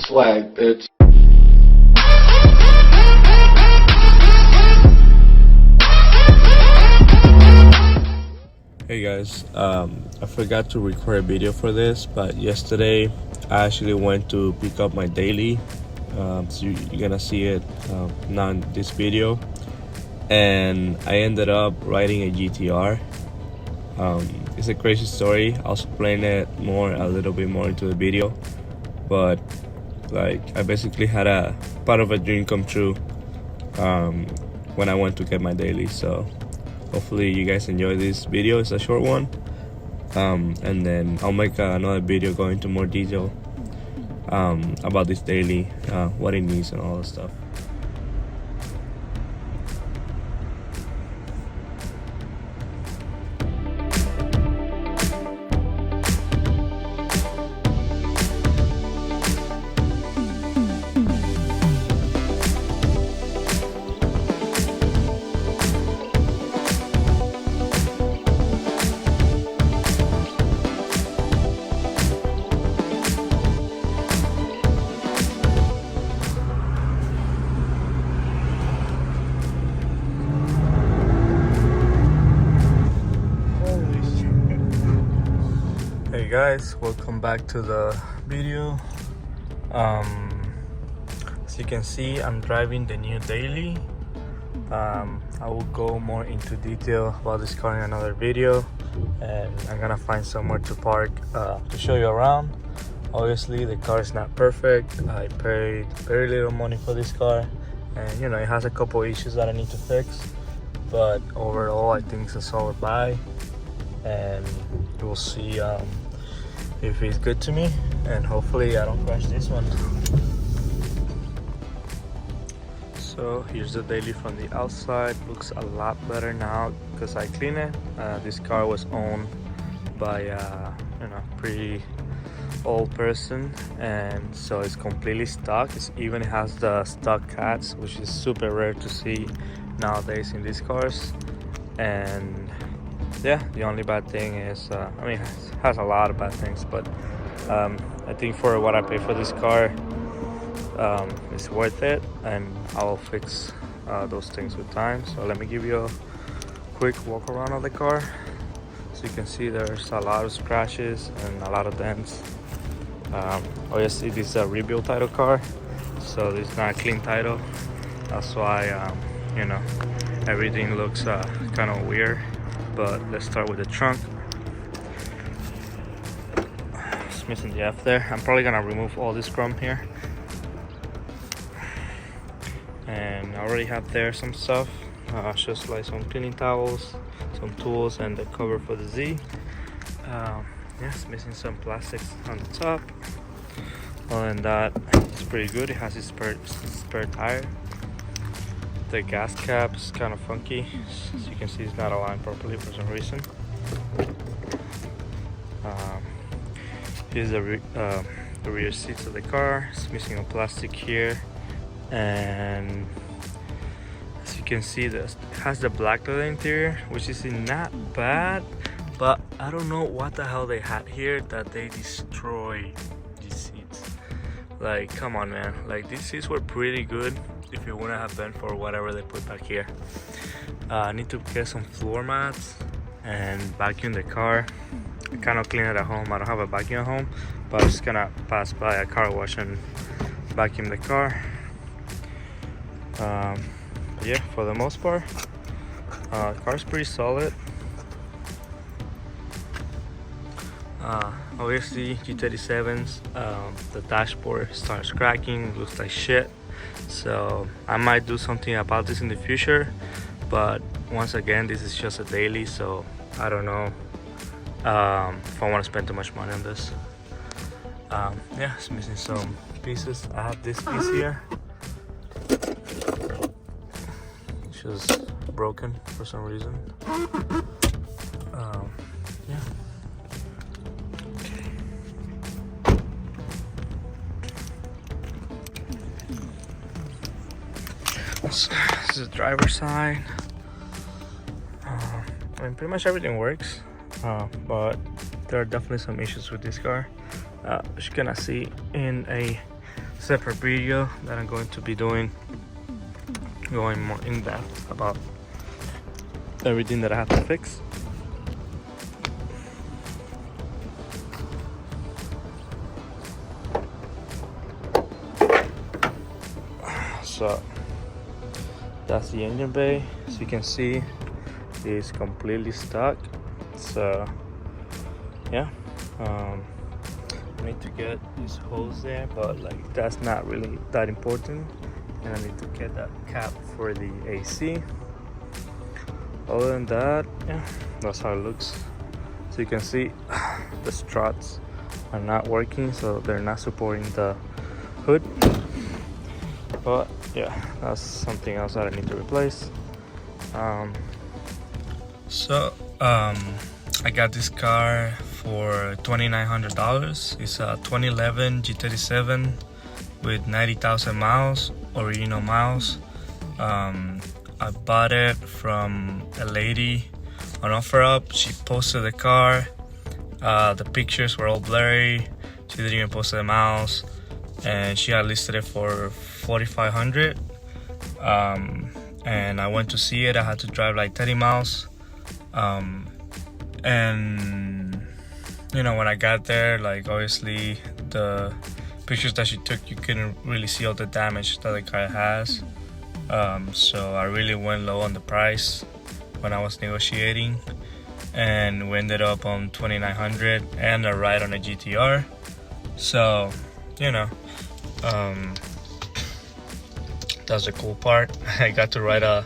swag, bitch. Hey guys, I forgot to record a video for this, but yesterday I actually went to pick up my daily. So you're gonna see it now in this video, and I ended up riding a GTR. It's a crazy story. I'll explain it a little bit more into the video, but like I basically had a part of a dream come true when I went to get my daily. So hopefully you guys enjoy this video. It's a short one, and then I'll make another video going into more detail about this daily, what it needs and all that stuff. Hey guys, welcome back to the video. As you can see, I'm driving the new daily. I will go more into detail about this car in another video, and I'm gonna find somewhere to park to show you around. Obviously the car is not perfect. I paid very little money for this car, and you know, it has a couple issues that I need to fix, but overall I think it's a solid buy, and we'll see if it's good to me, and hopefully I don't crash this one. So here's the daily from the outside. Looks a lot better now because I cleaned it. This car was owned by you know, pretty old person, and so it's completely stock. It even has the stock cats, which is super rare to see nowadays in these cars. And yeah, the only bad thing is, I mean, it has a lot of bad things, but I think for what I pay for this car, it's worth it, and I'll fix those things with time. So let me give you a quick walk around of the car. So you can see there's a lot of scratches and a lot of dents. Obviously this is a rebuild title car, so this is not a clean title. That's why you know, everything looks kind of weird. But let's start with the trunk. It's missing the F there. I'm probably gonna remove all this chrome here, and I already have there some stuff, just like some cleaning towels, some tools, and the cover for the Z. Yeah, it's missing some plastics on the top. Other than that, it's pretty good. It has its spare tire. The gas cap is kind of funky. As you can see, it's not aligned properly for some reason. Here's the rear seats of the car. It's missing a plastic here, and as you can see, it has the black leather interior, which is not bad, but I don't know what the hell they had here that they destroyed these seats. Like, come on, man. Like, these seats were pretty good if it wouldn't have been for whatever they put back here. I need to get some floor mats and vacuum the car. I kind of clean it at home. I don't have a vacuum at home, but I'm just gonna pass by a car wash and vacuum the car. Yeah, for the most part, the car's pretty solid. Obviously G37s, the dashboard starts cracking, looks like shit. So I might do something about this in the future, but once again, this is just a daily, so I don't know if I want to spend too much money on this. Yeah, it's missing some pieces. I have this piece here, it's just broken for some reason. Yeah. This is the driver's side. I mean, pretty much everything works, but there are definitely some issues with this car. As you can see in a separate video that I'm going to be doing, going more in depth about everything that I have to fix. So that's the engine bay. As you can see, it's completely stuck. So yeah, I need to get these holes there, but like that's not really that important. And I need to get that cap for the AC. Other than that, yeah, that's how it looks. So you can see the struts are not working, so they're not supporting the hood. But yeah, that's something else that I need to replace. I got this car for $2,900. It's a 2011 G37 with 90,000 miles, original miles. I bought it from a lady on OfferUp. She posted the car. The pictures were all blurry. She didn't even post the miles, and she had listed it for $4,500. And I went to see it. I had to drive like 30 miles. And you know, when I got there, like obviously the pictures that she took, you couldn't really see all the damage that the car has. So I really went low on the price when I was negotiating, and we ended up on $2,900 and a ride on a GTR. So you know, that's the cool part. I got to ride a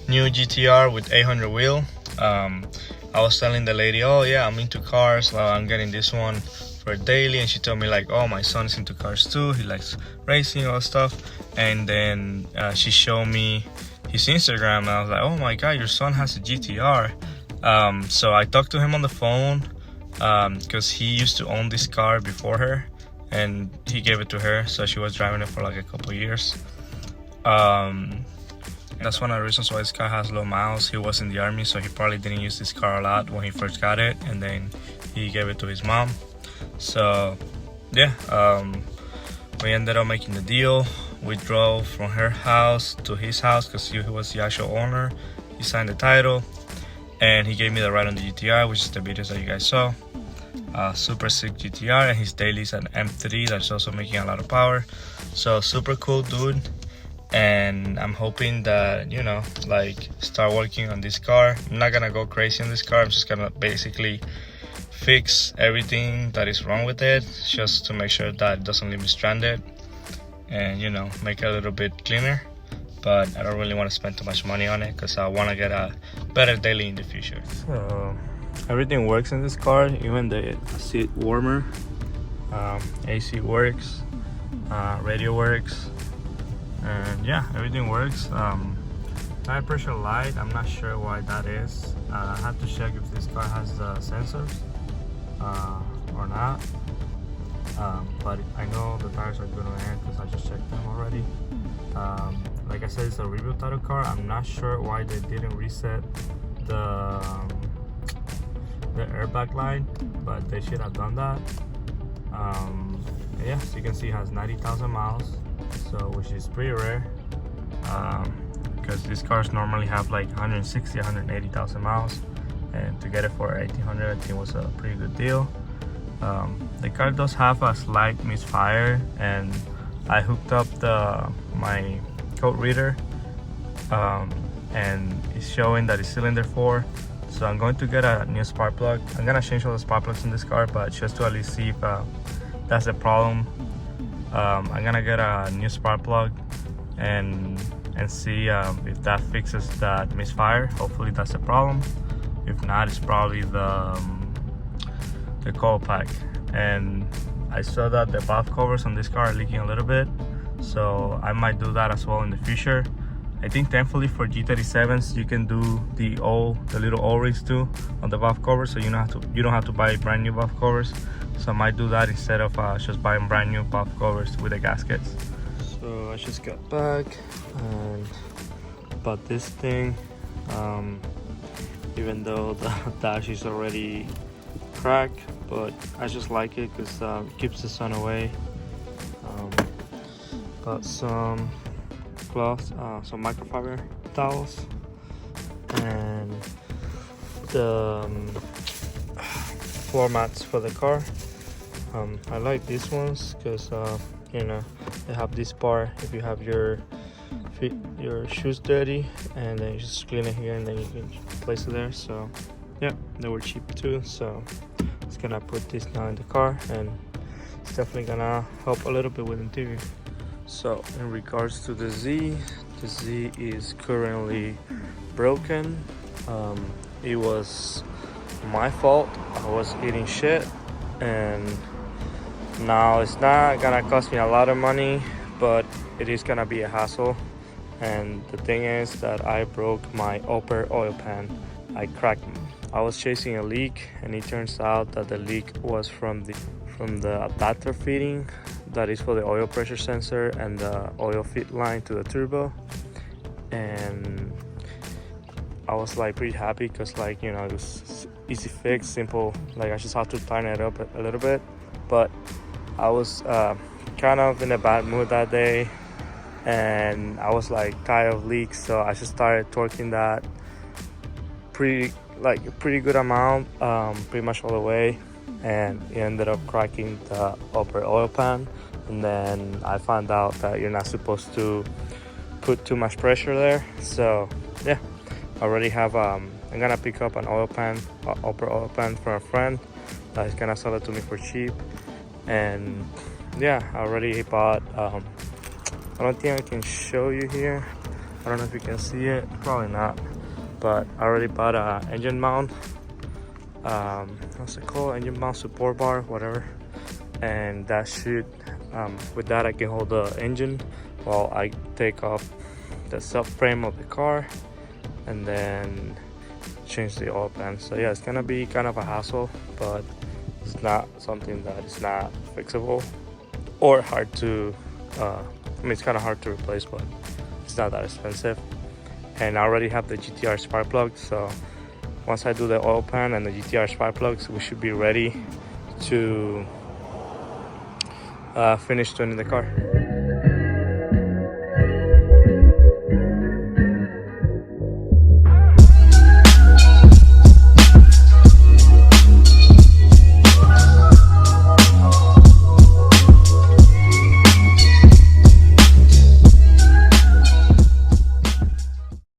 new GTR with 800 wheel. I was telling the lady, oh yeah, I'm into cars, well, I'm getting this one for daily, and she told me like, oh, my son's into cars too, he likes racing, all that stuff. And then she showed me his Instagram, and I was like, oh my god, your son has a GTR. So I talked to him on the phone, because he used to own this car before her, and he gave it to her, so she was driving it for like a couple years. That's one of the reasons why this car has low miles. He was in the army, so he probably didn't use this car a lot when he first got it, and then he gave it to his mom. So yeah, we ended up making the deal. We drove from her house to his house because he was the actual owner. He signed the title, and he gave me the ride on the GTR, which is the videos that you guys saw. Super sick GTR, and his daily is an M3 that's also making a lot of power. So super cool dude. And I'm hoping that, you know, like start working on this car. I'm not gonna go crazy on this car. I'm just gonna basically fix everything that is wrong with it, just to make sure that it doesn't leave me stranded, and you know, make it a little bit cleaner. But I don't really want to spend too much money on it because I want to get a better daily in the future. So everything works in this car, even the seat warmer. AC works, radio works. And yeah, everything works. Tire pressure light, I'm not sure why that is. I have to check if this car has the sensors or not. But I know the tires are good on air because I just checked them already. Like I said, it's a rebuild title car. I'm not sure why they didn't reset the airbag line, but they should have done that. Yeah, so you can see it has 90,000 miles. So, which is pretty rare, because these cars normally have like 160, 180,000 miles, and to get it for 1,800, I think was a pretty good deal. The car does have a slight misfire, and I hooked up my code reader, and it's showing that it's cylinder 4. So I'm going to get a new spark plug. I'm gonna change all the spark plugs in this car, but just to at least see if that's a problem. I'm gonna get a new spark plug and see if that fixes that misfire. Hopefully that's a problem. If not, it's probably the coil pack. And I saw that the valve covers on this car are leaking a little bit, so I might do that as well in the future. I think thankfully for G37s you can do the little O-rings too on the valve cover, so you don't have to buy brand new valve covers. So I might do that instead of just buying brand new valve covers with the gaskets. So I just got back and bought this thing. Even though the dash is already cracked, but I just like it because it keeps the sun away. Bought some cloths, some microfiber towels, and the floor mats for the car. I like these ones because you know, they have this part if you have your shoes dirty, and then you just clean it here and then you can place it there. So yeah, they were cheap too, so it's gonna put this now in the car, and it's definitely gonna help a little bit with interior. So in regards to the Z is currently broken. It was my fault. I was eating shit, and now it's not gonna cost me a lot of money, but it is gonna be a hassle. And the thing is that I broke my upper oil pan. I cracked. I was chasing a leak, and it turns out that the leak was from the adapter fitting that is for the oil pressure sensor and the oil feed line to the turbo. And I was like pretty happy because, like, you know, it was easy fix, simple. Like, I just had to tighten it up a little bit. But I was kind of in a bad mood that day, and I was like tired of leaks, so I just started torquing that pretty good amount, pretty much all the way, and it ended up cracking the upper oil pan. And then I found out that you're not supposed to put too much pressure there. So yeah, I already have I'm gonna pick up an oil pan, upper oil pan from a friend that's gonna sell it to me for cheap. And yeah, I already bought I don't think I can show you here. I don't know if you can see it, probably not, but I already bought a engine mount, what's it called, engine mount support bar, whatever. And that should with that I can hold the engine while I take off the subframe of the car and then change the oil pan. So yeah, it's gonna be kind of a hassle, but it's not something that is not fixable or hard to I mean, it's kind of hard to replace, but it's not that expensive. And I already have the Gtr spark plugs, so once I do the oil pan and the Gtr spark plugs, we should be ready to finish tuning the car.